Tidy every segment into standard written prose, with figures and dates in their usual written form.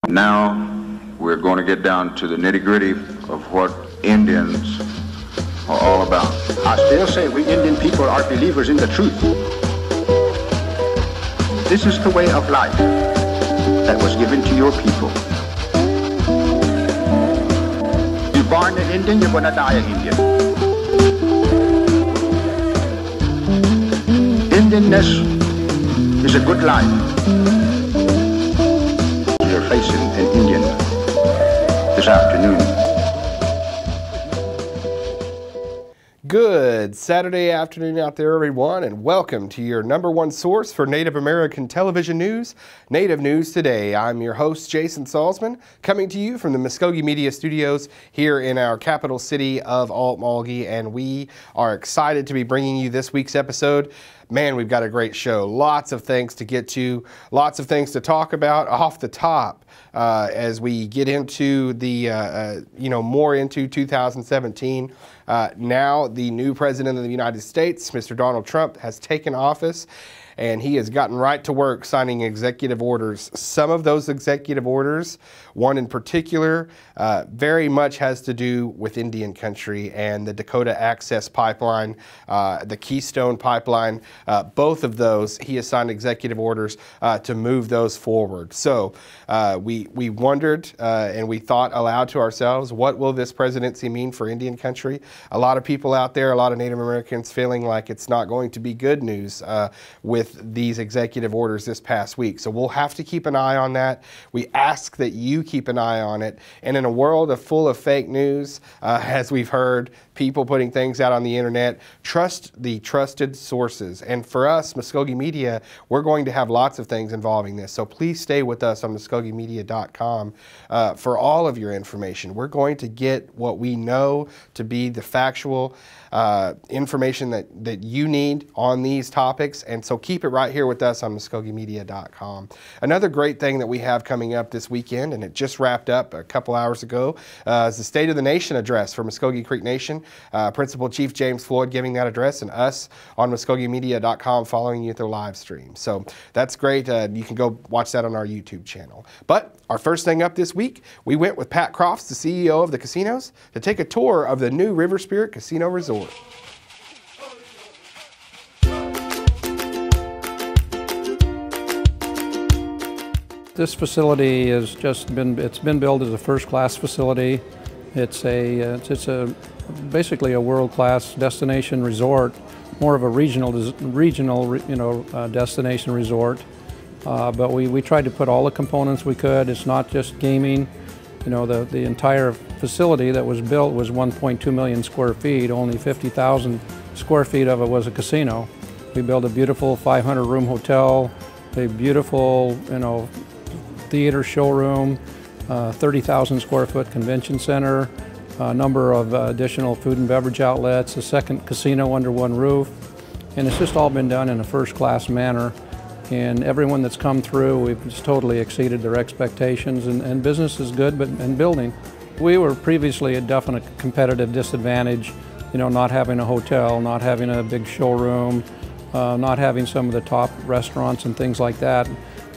Now we're going to get down to the nitty-gritty of what Indians are all about. I still say we Indian people are believers in the truth. This is the way of life that was given to your people. You're born an Indian, you're going to die an Indian. Indianness is a good life. You're facing an Indian this afternoon. Good Saturday afternoon out there, everyone, and welcome to your #1 source for Native American television news, Native News Today. I'm your host, Jason Salzman, coming to you from the Mvskoke Media Studios here in our capital city of Altmalgi, and we are excited to be bringing you this week's episode. Man, we've got a great show. Lots of things to get to, lots of things to talk about off the top as we get into the, more into 2017. Now the new president of the United States, Mr. Donald Trump, has taken office, and he has gotten right to work signing executive orders. Some of those executive orders, one in particular, very much has to do with Indian country and the Dakota Access Pipeline, the Keystone Pipeline. Both of those, he has signed executive orders to move those forward. So we wondered and we thought aloud to ourselves, what will this presidency mean for Indian country? A lot of people out there, a lot of Native Americans feeling like it's not going to be good news with these executive orders this past week. So we'll have to keep an eye on that. We ask that you keep an eye on it. And in a world full of fake news, as we've heard, people putting things out on the internet, trust the trusted sources. And for us, Mvskoke Media, we're going to have lots of things involving this. So please stay with us on mvskokemedia.com for all of your information. We're going to get what we know to be the factual information that you need on these topics, and so keep it right here with us on mvskokemedia.com. Another great thing that we have coming up this weekend, and it just wrapped up a couple hours ago, is the State of the Nation address for Mvskoke Creek Nation. Principal Chief James Floyd giving that address, and us on mvskokemedia.com following you at their live stream. So that's great. You can go watch that on our YouTube channel. But our first thing up this week, we went with Pat Crofts, the CEO of the casinos, to take a tour of the new Riverspirit Casino Resort. This facility has it's been built as a first-class facility. It's basically a world-class destination resort, more of a regional destination resort. But we tried to put all the components we could. It's not just gaming. The entire facility that was built was 1.2 million square feet. Only 50,000 square feet of it was a casino. We built a beautiful 500-room hotel, a beautiful, theater showroom, 30,000 square foot convention center, a number of additional food and beverage outlets, a second casino under one roof, and it's just all been done in a first-class manner. And everyone that's come through, we've just totally exceeded their expectations, and business is good, and building. We were previously at definite competitive disadvantage, not having a hotel, not having a big showroom, not having some of the top restaurants and things like that.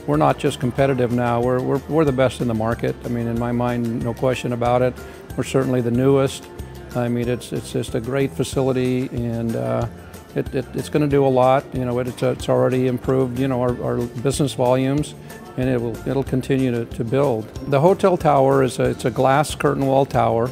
We're not just competitive now, we're the best in the market. I mean, in my mind, no question about it. We're certainly the newest. I mean, it's just a great facility, and it's going to do a lot. It's already improved, our business volumes, and it'll continue to build. The hotel tower it's a glass curtain wall tower.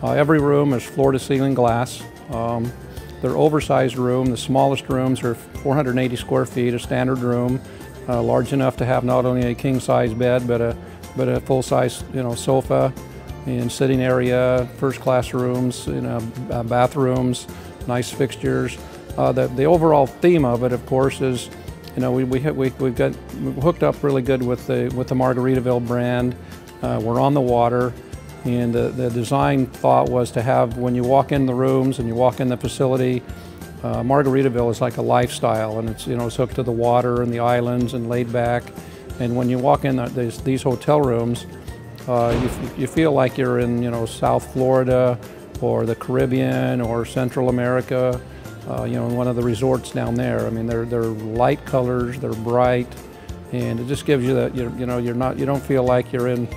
Every room is floor-to-ceiling glass. They're oversized room. The smallest rooms are 480 square feet, a standard room, large enough to have not only a king-size bed but a full-size sofa and sitting area, first-class rooms, bathrooms, nice fixtures. The overall theme of it, of course, is we've got hooked up really good with the Margaritaville brand. We're on the water, and the design thought was to have, when you walk in the rooms and you walk in the facility, Margaritaville is like a lifestyle, and it's hooked to the water and the islands and laid back. And when you walk in these hotel rooms, you feel like you're in South Florida or the Caribbean or Central America. In one of the resorts down there. I mean, they're light colors, they're bright, and it just gives you that, you know, you don't feel like you're in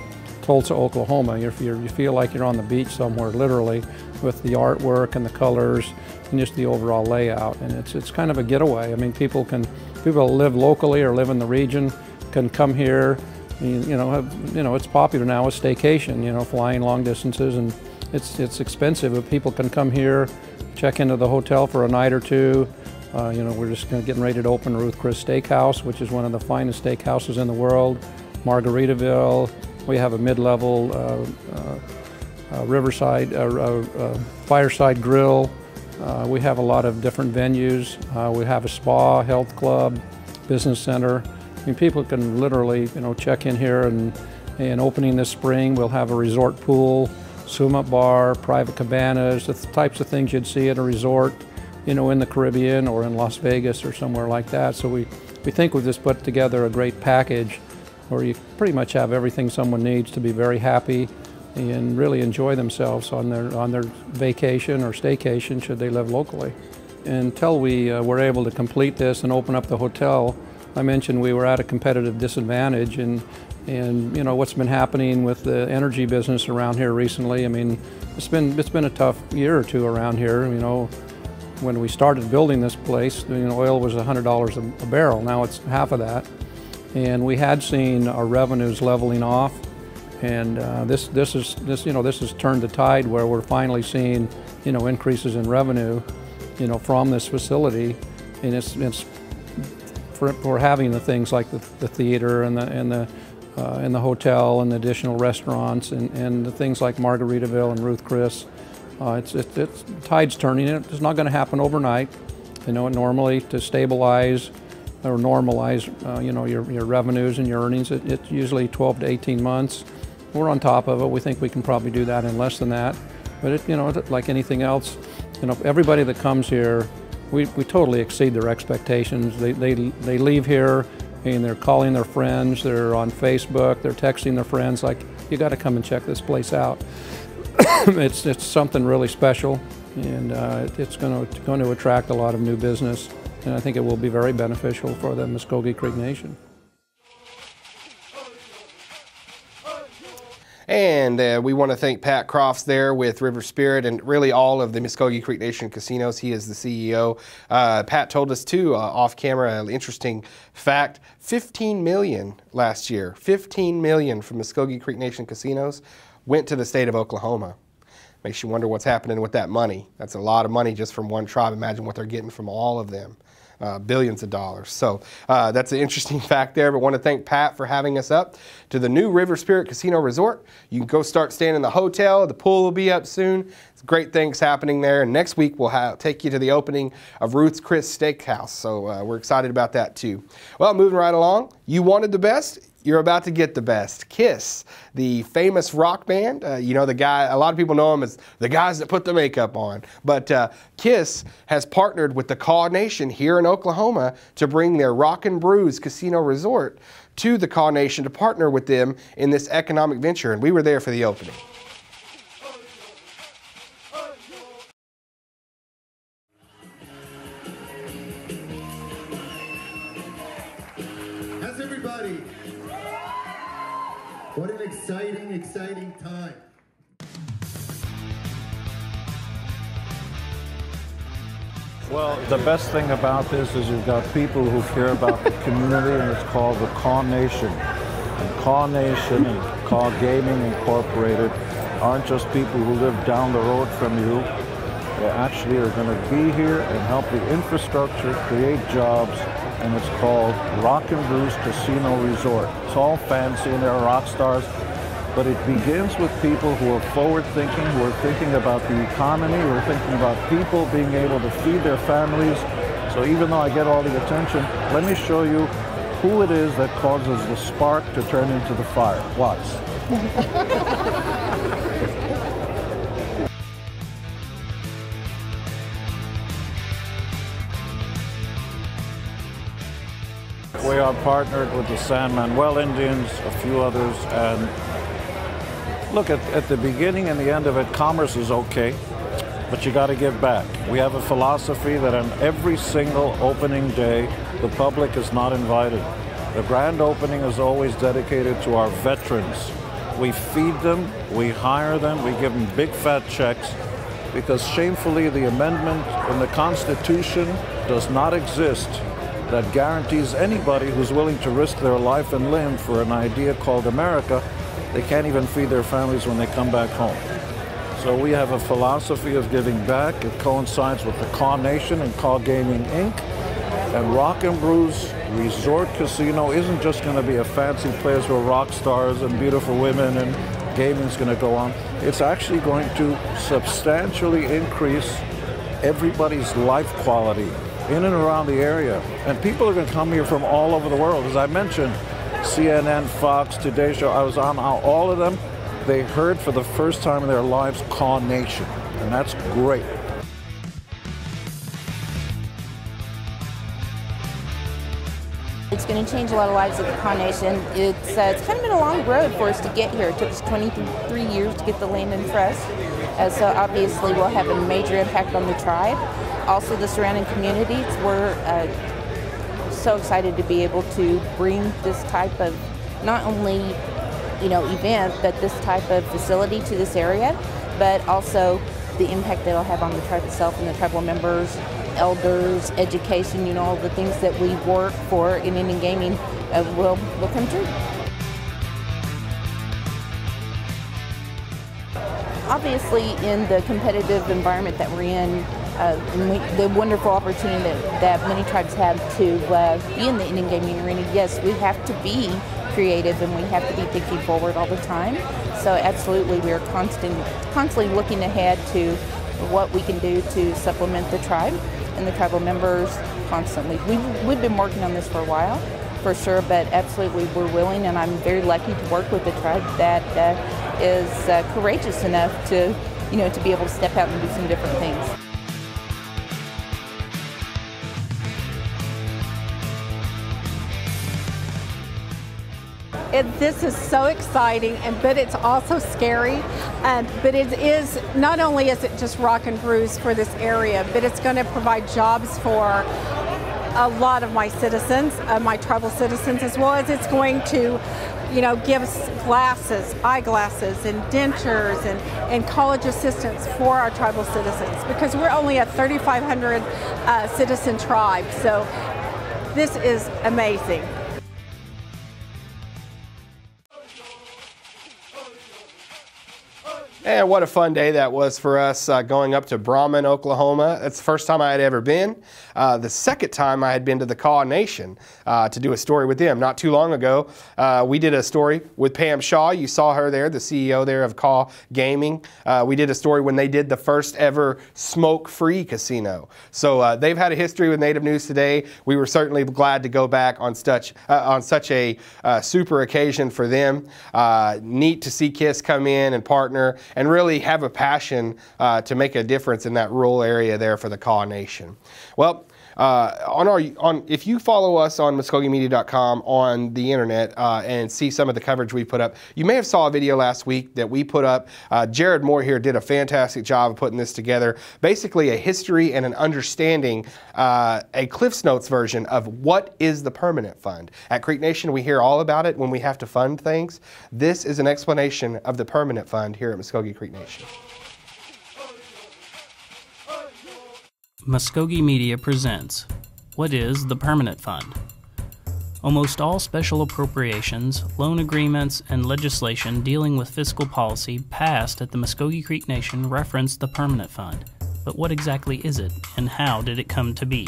Tulsa, Oklahoma. You feel like you're on the beach somewhere, literally, with the artwork and the colors and just the overall layout. And it's kind of a getaway. I mean, people who live locally or live in the region can come here. You know, it's popular now with staycation. You know, flying long distances, and it's expensive, but people can come here, check into the hotel for a night or two. You know, we're just getting ready to open Ruth Chris Steakhouse, which is one of the finest steakhouses in the world. Margaritaville. We have a mid-level riverside, fireside grill. We have a lot of different venues. We have a spa, health club, business center. I mean, people can literally, you know, check in here, and opening this spring, we'll have a resort pool, swim-up bar, private cabanas, the types of things you'd see at a resort, you know, in the Caribbean or in Las Vegas or somewhere like that. So we think we've just put together a great package where you pretty much have everything someone needs to be very happy and really enjoy themselves on their vacation or staycation, should they live locally. Until we were able to complete this and open up the hotel, I mentioned we were at a competitive disadvantage, and you know what's been happening with the energy business around here recently. I mean, it's been a tough year or two around here. You know, when we started building this place, you know, oil was $100 a barrel. Now it's half of that. And we had seen our revenues leveling off, and this has turned the tide where we're finally seeing, you know, increases in revenue, you know, from this facility, and it's for having the things like the theater and the hotel and the additional restaurants and the things like Margaritaville and Ruth Chris. It's tide's turning. It's not going to happen overnight. You know, normally to stabilize or normalize, you know, your revenues and your earnings, it's usually 12 to 18 months. We're on top of it. We think we can probably do that in less than that. But you know, like anything else, you know, everybody that comes here, we totally exceed their expectations. They leave here and they're calling their friends, they're on Facebook, they're texting their friends like, you got to come and check this place out. It's something really special, and it's going to attract a lot of new business. And I think it will be very beneficial for the Mvskoke Creek Nation. And we want to thank Pat Crofts there with Riverspirit and really all of the Mvskoke Creek Nation casinos. He is the CEO. Pat told us too, off camera, an interesting fact, $15 million last year. $15 million from Mvskoke Creek Nation casinos went to the state of Oklahoma. Makes you wonder what's happening with that money. That's a lot of money just from one tribe. Imagine what they're getting from all of them. Billions of dollars. So that's an interesting fact there, but want to thank Pat for having us up to the new Riverspirit Casino Resort. You can go start staying in the hotel. The pool will be up soon. It's great things happening there. And next week we'll take you to the opening of Ruth's Chris Steakhouse. So we're excited about that too. Well, moving right along, you wanted the best. You're about to get the best. Kiss, the famous rock band. You know, the guy, a lot of people know him as the guys that put the makeup on. But Kiss has partnered with the Kaw Nation here in Oklahoma to bring their Rock and Brews Casino Resort to the Kaw Nation to partner with them in this economic venture. And we were there for the opening. How's everybody? What an exciting, exciting time. Well, the best thing about this is you've got people who care about the community, and it's called the Kaw Nation. And Kaw Nation and Kaw Gaming Incorporated aren't just people who live down the road from you. They actually are going to be here and help the infrastructure, create jobs, and it's called Rock and Brews Casino Resort. It's all fancy and they're rock stars, but it begins with people who are forward-thinking, who are thinking about the economy, who are thinking about people being able to feed their families. So even though I get all the attention, let me show you who it is that causes the spark to turn into the fire. Watch. We are partnered with the San Manuel Indians, a few others, and look, at the beginning and the end of it, commerce is okay, but you got to give back. We have a philosophy that on every single opening day, the public is not invited. The grand opening is always dedicated to our veterans. We feed them, we hire them, we give them big fat checks, because shamefully the amendment in the Constitution does not exist that guarantees anybody who's willing to risk their life and limb for an idea called America, they can't even feed their families when they come back home. So we have a philosophy of giving back. It coincides with the Caw Nation and Caw Gaming Inc. And Rock and Brews Resort Casino isn't just going to be a fancy place where rock stars and beautiful women and gaming's going to go on. It's actually going to substantially increase everybody's life quality in and around the area. And people are going to come here from all over the world. As I mentioned, CNN, Fox, Today Show, I was on all of them. They heard for the first time in their lives Caw Nation, and that's great. It's going to change a lot of lives at the Caw Nation. It's kind of been a long road for us to get here. It took us 23 years to get the land in trust. So obviously we'll have a major impact on the tribe. Also the surrounding communities. We're so excited to be able to bring this type of not only event, but this type of facility to this area, but also the impact that it'll have on the tribe itself and the tribal members, elders, education, all the things that we work for in Indian gaming will come true. Obviously, in the competitive environment that we're in, the wonderful opportunity that many tribes have to be in the Indian gaming arena, yes, we have to be creative and we have to be thinking forward all the time. So absolutely, we are constantly looking ahead to what we can do to supplement the tribe and the tribal members constantly. We've been working on this for a while, for sure, but absolutely we're willing, and I'm very lucky to work with a tribe that is courageous enough to, to be able to step out and do some different things. This is so exciting, but it's also scary. But it is, not only is it just Rock and Brews for this area, but it's going to provide jobs for a lot of my citizens, my tribal citizens, as well as it's going to, give us glasses, eyeglasses, and dentures, and college assistance for our tribal citizens, because we're only a 3,500 citizen tribe. So this is amazing. And what a fun day that was for us going up to Brahman, Oklahoma. That's the first time I had ever been. The second time I had been to the Caw Nation to do a story with them. Not too long ago, we did a story with Pam Shaw. You saw her there, the CEO there of Caw Gaming. We did a story when they did the first ever smoke-free casino. So they've had a history with Native News Today. We were certainly glad to go back on such a super occasion for them. Neat to see KISS come in and partner and really have a passion to make a difference in that rural area there for the Caw Nation. Well, if you follow us on MvskokeMedia.com on the internet and see some of the coverage we put up, you may have saw a video last week that we put up. Jared Moore here did a fantastic job of putting this together. Basically a history and an understanding, a Cliff's Notes version of what is the permanent fund. At Creek Nation, we hear all about it when we have to fund things. This is an explanation of the permanent fund here at Mvskoke Creek Nation. Mvskoke Media presents, what is the Permanent Fund? Almost all special appropriations, loan agreements, and legislation dealing with fiscal policy passed at the Mvskoke Creek Nation reference the Permanent Fund. But what exactly is it, and how did it come to be?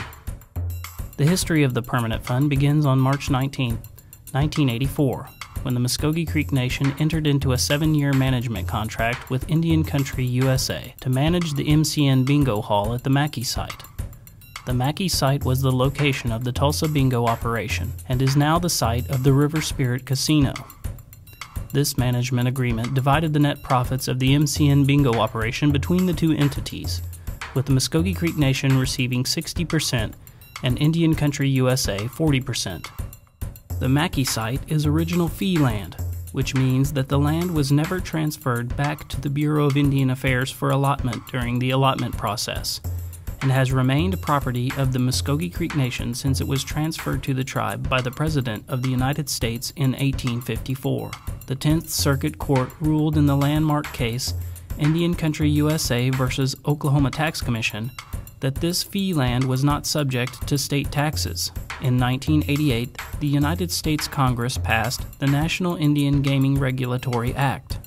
The history of the Permanent Fund begins on March 19, 1984, when the Mvskoke Creek Nation entered into a 7-year management contract with Indian Country USA to manage the MCN Bingo Hall at the Mackey site. The Mackey site was the location of the Tulsa Bingo operation and is now the site of the Riverspirit Casino. This management agreement divided the net profits of the MCN Bingo operation between the two entities, with the Mvskoke Creek Nation receiving 60% and Indian Country USA 40%. The Mackey site is original fee land, which means that the land was never transferred back to the Bureau of Indian Affairs for allotment during the allotment process, and has remained property of the Mvskoke Creek Nation since it was transferred to the tribe by the President of the United States in 1854. The 10th Circuit Court ruled in the landmark case Indian Country USA versus Oklahoma Tax Commission that this fee land was not subject to state taxes. In 1988, the United States Congress passed the National Indian Gaming Regulatory Act.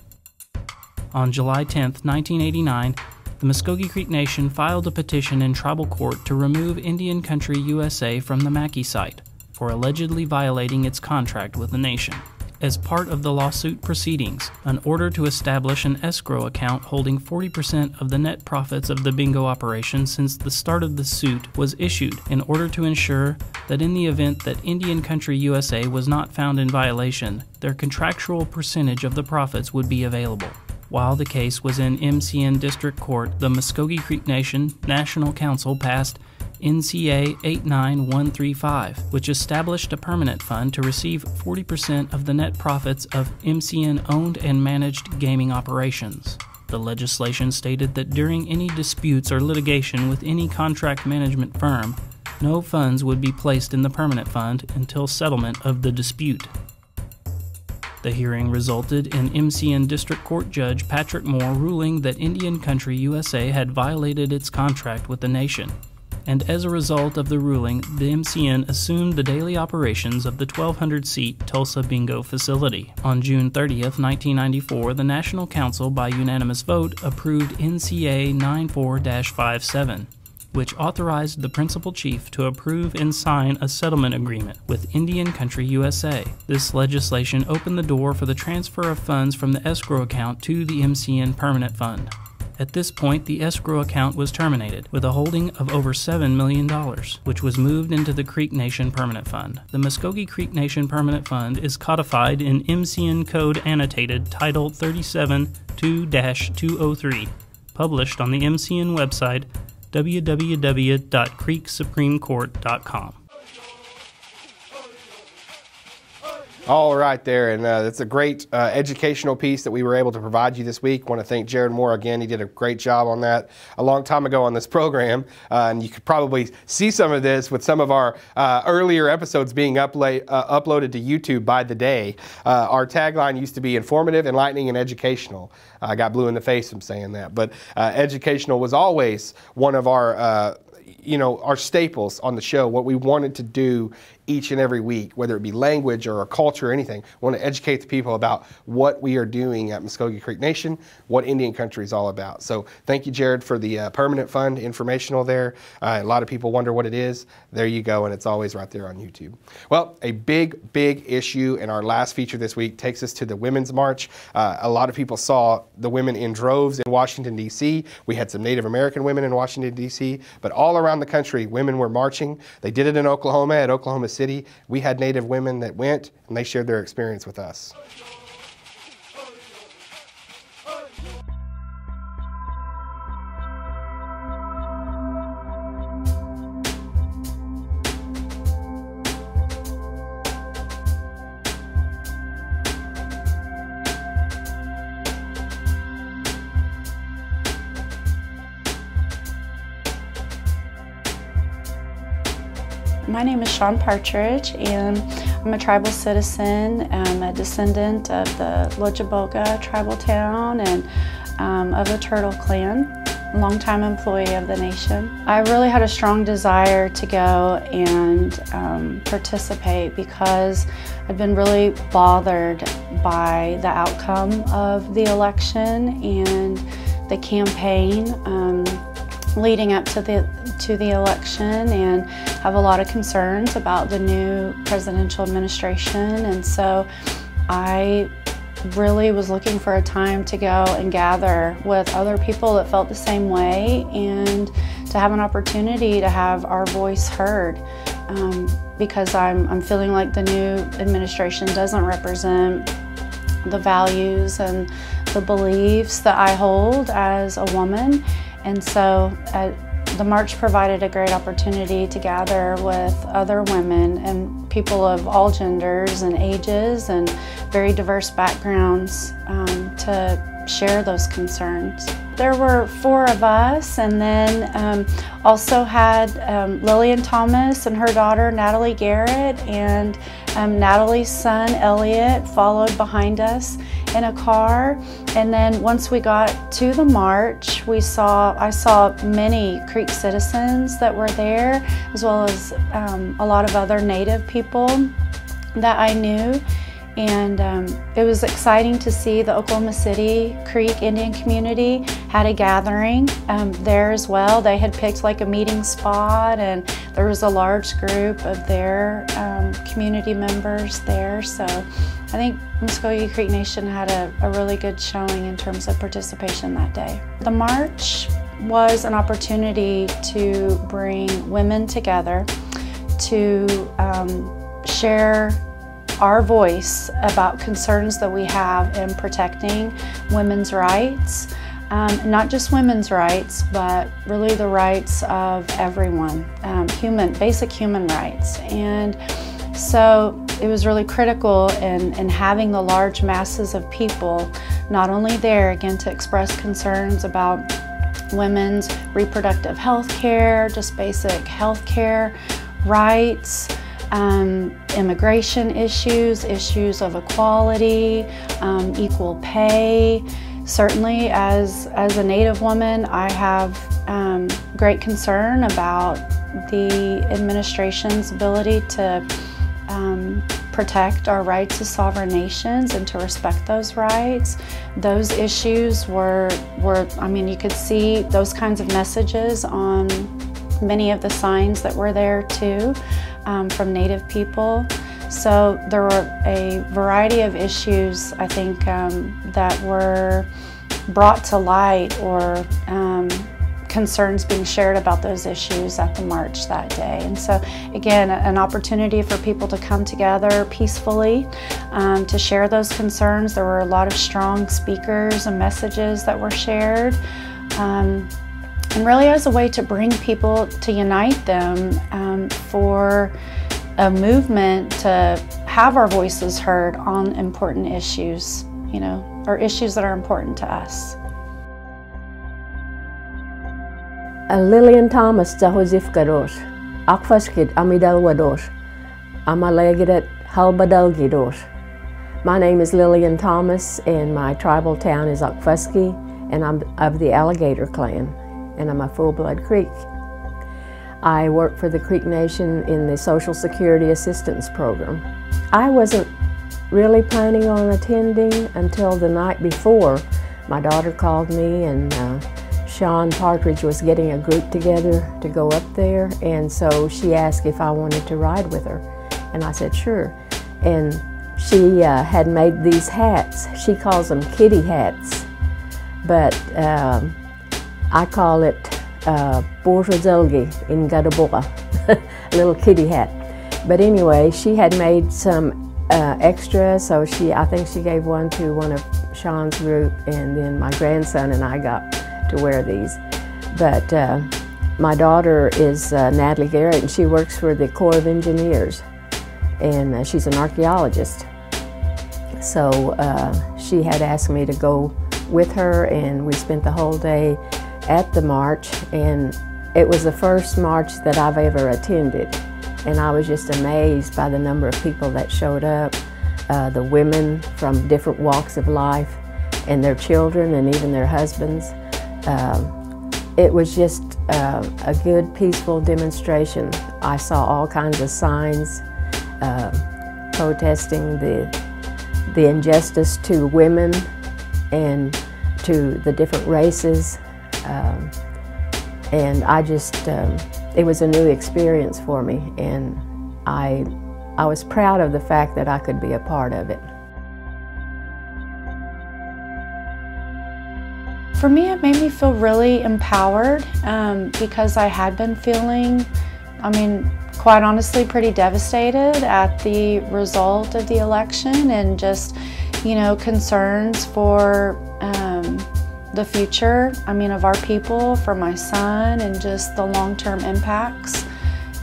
On July 10, 1989, the Mvskoke Creek Nation filed a petition in tribal court to remove Indian Country USA from the Mackey site for allegedly violating its contract with the nation. As part of the lawsuit proceedings, an order to establish an escrow account holding 40% of the net profits of the bingo operation since the start of the suit was issued in order to ensure that in the event that Indian Country USA was not found in violation, their contractual percentage of the profits would be available. While the case was in MCN District Court, the Mvskoke Creek Nation National Council passed NCA 89135, which established a permanent fund to receive 40% of the net profits of MCN-owned and managed gaming operations. The legislation stated that during any disputes or litigation with any contract management firm, no funds would be placed in the permanent fund until settlement of the dispute. The hearing resulted in MCN District Court Judge Patrick Moore ruling that Indian Country USA had violated its contract with the nation, and as a result of the ruling, the MCN assumed the daily operations of the 1,200-seat Tulsa Bingo facility. On June 30, 1994, the National Council, by unanimous vote, approved NCA 94-57, which authorized the principal chief to approve and sign a settlement agreement with Indian Country USA. This legislation opened the door for the transfer of funds from the escrow account to the MCN Permanent Fund. At this point, the escrow account was terminated, with a holding of over $7 million, which was moved into the Creek Nation Permanent Fund. The Mvskoke Creek Nation Permanent Fund is codified in MCN Code Annotated Title 37-2-203, published on the MCN website www.creeksupremecourt.com. All right there, and that's a great educational piece that we were able to provide you this week. I want to thank Jared Moore again. He did a great job on that a long time ago on this program, and you could probably see some of this with some of our earlier episodes being uploaded to YouTube by the day. Our tagline used to be informative, enlightening, and educational. I got blue in the face from saying that, but educational was always one of our our staples on the show, what we wanted to do each and every week, whether it be language or culture or anything. We want to educate the people about what we are doing at Mvskoke Creek Nation, what Indian Country is all about. So thank you, Jared, for the permanent fund informational there. A lot of people wonder what it is. There you go, and it's always right there on YouTube. Well, a big issue in our last feature this week takes us to the Women's March. A lot of people saw the women in droves in Washington, D.C. We had some Native American women in Washington, D.C., but all around the country, women were marching. They did it in Oklahoma, at Oklahoma City. We had Native women that went, and they shared their experience with us. My name is Shawn Partridge, and I'm a tribal citizen. I'm a descendant of the Lochaboga tribal town and of the Turtle Clan, a longtime employee of the nation. I really had a strong desire to go and participate because I'd been really bothered by the outcome of the election and the campaign leading up to the election, and have a lot of concerns about the new presidential administration. And so I really was looking for a time to go and gather with other people that felt the same way, and to have an opportunity to have our voice heard, because I'm feeling like the new administration doesn't represent the values and the beliefs that I hold as a woman. And so the march provided a great opportunity to gather with other women and people of all genders and ages and very diverse backgrounds to share those concerns. there were 4 of us, and then also had Lillian Thomas and her daughter Natalie Garrett, and Natalie's son Elliot followed behind us in a car. And then once we got to the march, I saw many Creek citizens that were there, as well as a lot of other Native people that I knew. And it was exciting to see the Oklahoma City Creek Indian community had a gathering there as well. They had picked like a meeting spot, and there was a large group of their community members there. So I think Mvskoke Creek Nation had a really good showing in terms of participation that day. The march was an opportunity to bring women together to share our voice about concerns that we have in protecting women's rights. Not just women's rights, but really the rights of everyone, basic human rights. And so it was really critical in having the large masses of people, not only there, again, to express concerns about women's reproductive health care, just basic health care rights, immigration issues of equality, equal pay. Certainly as a Native woman, I have great concern about the administration's ability to protect our rights as sovereign nations and to respect those rights. Those issues were I mean, you could see those kinds of messages on many of the signs that were there too, from Native people. So there were a variety of issues, I think, that were brought to light, or concerns being shared about those issues at the march that day. And so again, an opportunity for people to come together peacefully to share those concerns. There were a lot of strong speakers and messages that were shared. And really as a way to bring people, to unite them for a movement to have our voices heard on important issues, you know, or issues that are important to us. Lillian Thomas Zahozif Gadosh, Akfaskid Amidal Wadosh, Amalegidet Halbadal Gidosh. My name is Lillian Thomas, and my tribal town is Mvskoke, and I'm of the Alligator clan, and I'm a full-blood Creek. I work for the Creek Nation in the Social Security Assistance Program. I wasn't really planning on attending until the night before. My daughter called me, and Sean Partridge was getting a group together to go up there, and so she asked if I wanted to ride with her, and I said sure. And she had made these hats. She calls them kitty hats, but I call it Borzozelgi in Gadaboga, a little kitty hat. But anyway, she had made some extra, so I think she gave one to one of Sean's group, and then my grandson and I got to wear these. But my daughter is Natalie Garrett, and she works for the Corps of Engineers, and she's an archaeologist. So she had asked me to go with her, and we spent the whole day at the march, and it was the first march that I've ever attended, and I was just amazed by the number of people that showed up, the women from different walks of life, and their children, and even their husbands. It was just a good, peaceful demonstration. I saw all kinds of signs protesting the injustice to women and to the different races. And I just, it was a new experience for me, and I was proud of the fact that I could be a part of it. For me, it made me feel really empowered because I had been feeling, I mean, quite honestly, pretty devastated at the result of the election, and just, you know, concerns for the future, I mean, of our people, for my son, and just the long-term impacts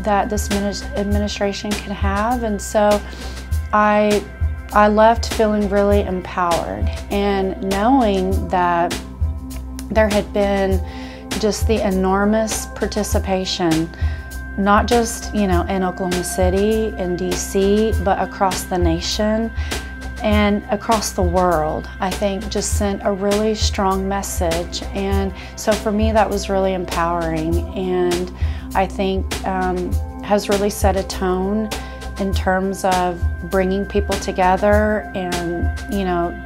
that this administration can have. And so I left feeling really empowered, and knowing that there had been just the enormous participation, not just, in Oklahoma City and DC, but across the nation and across the world. I think just sent a really strong message. And so for me, that was really empowering, and I think has really set a tone in terms of bringing people together and,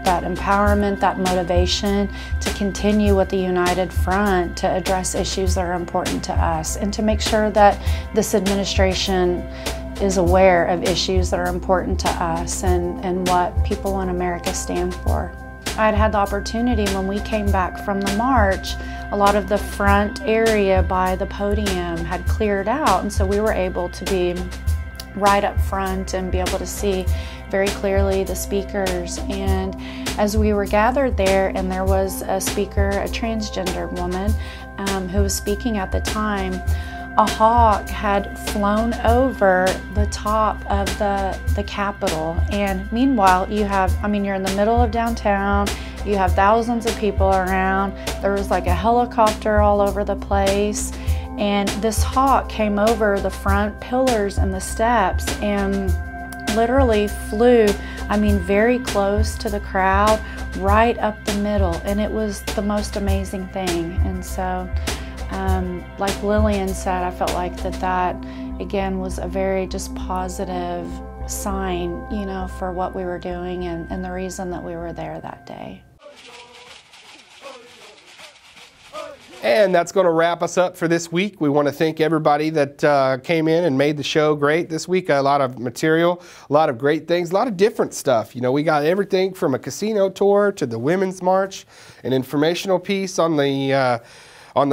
that empowerment, that motivation to continue with the united front to address issues that are important to us and to make sure that this administration is aware of issues that are important to us and what people in America stand for. I'd had the opportunity when we came back from the march, a lot of the front area by the podium had cleared out, and so we were able to be right up front and be able to see very clearly the speakers. And as we were gathered there, and there was a speaker, a transgender woman who was speaking at the time, a hawk had flown over the top of the Capitol. And meanwhile, you're in the middle of downtown, you have thousands of people around, there was like a helicopter all over the place, and this hawk came over the front pillars and the steps and literally flew, very close to the crowd, right up the middle, and it was the most amazing thing. And so, like Lillian said, I felt like that again was a very just positive sign, for what we were doing and the reason that we were there that day. And that's going to wrap us up for this week. We want to thank everybody that came in and made the show great this week. A lot of material, a lot of great things, a lot of different stuff. We got everything from a casino tour to the Women's March, an informational piece on the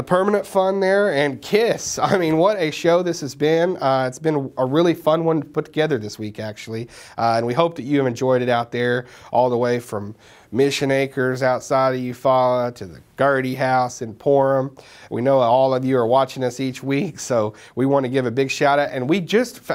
permanent fund there, and KISS. What a show this has been. It's been a really fun one to put together this week, actually. And we hope that you have enjoyed it out there, all the way from Mission Acres outside of Eufaula to the Gardy House in Porham. We know all of you are watching us each week, so we want to give a big shout out. And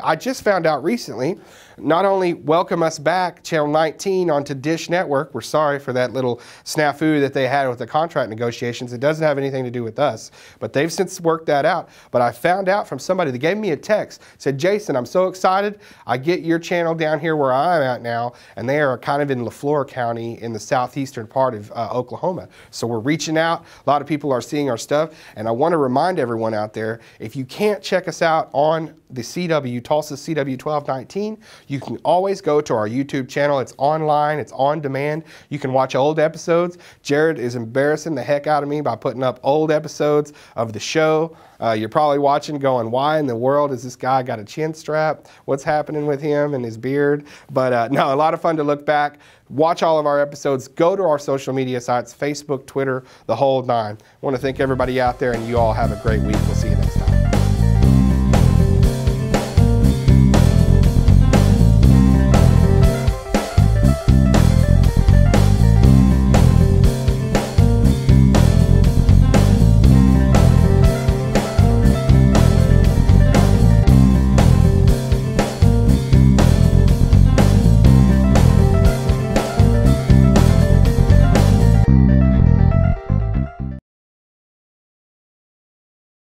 I just found out recently, not only welcome us back, Channel 19 onto Dish Network. We're sorry for that little snafu that they had with the contract negotiations. It doesn't have anything to do with us, but they've since worked that out. But I found out from somebody that gave me a text, said, Jason, I'm so excited. I get your channel down here where I'm at now, and they are kind of in LaFleur County in the southeastern part of Oklahoma. So we're reaching out. A lot of people are seeing our stuff, and I want to remind everyone out there, if you can't check us out on the CW, Tulsa CW 1219, you can always go to our YouTube channel. It's online, it's on demand. You can watch old episodes. Jared is embarrassing the heck out of me by putting up old episodes of the show. You're probably watching going, why in the world has this guy got a chin strap? What's happening with him and his beard? But no, a lot of fun to look back. Watch all of our episodes. Go to our social media sites, Facebook, Twitter, the whole nine. I want to thank everybody out there, and you all have a great week. We'll see you next time.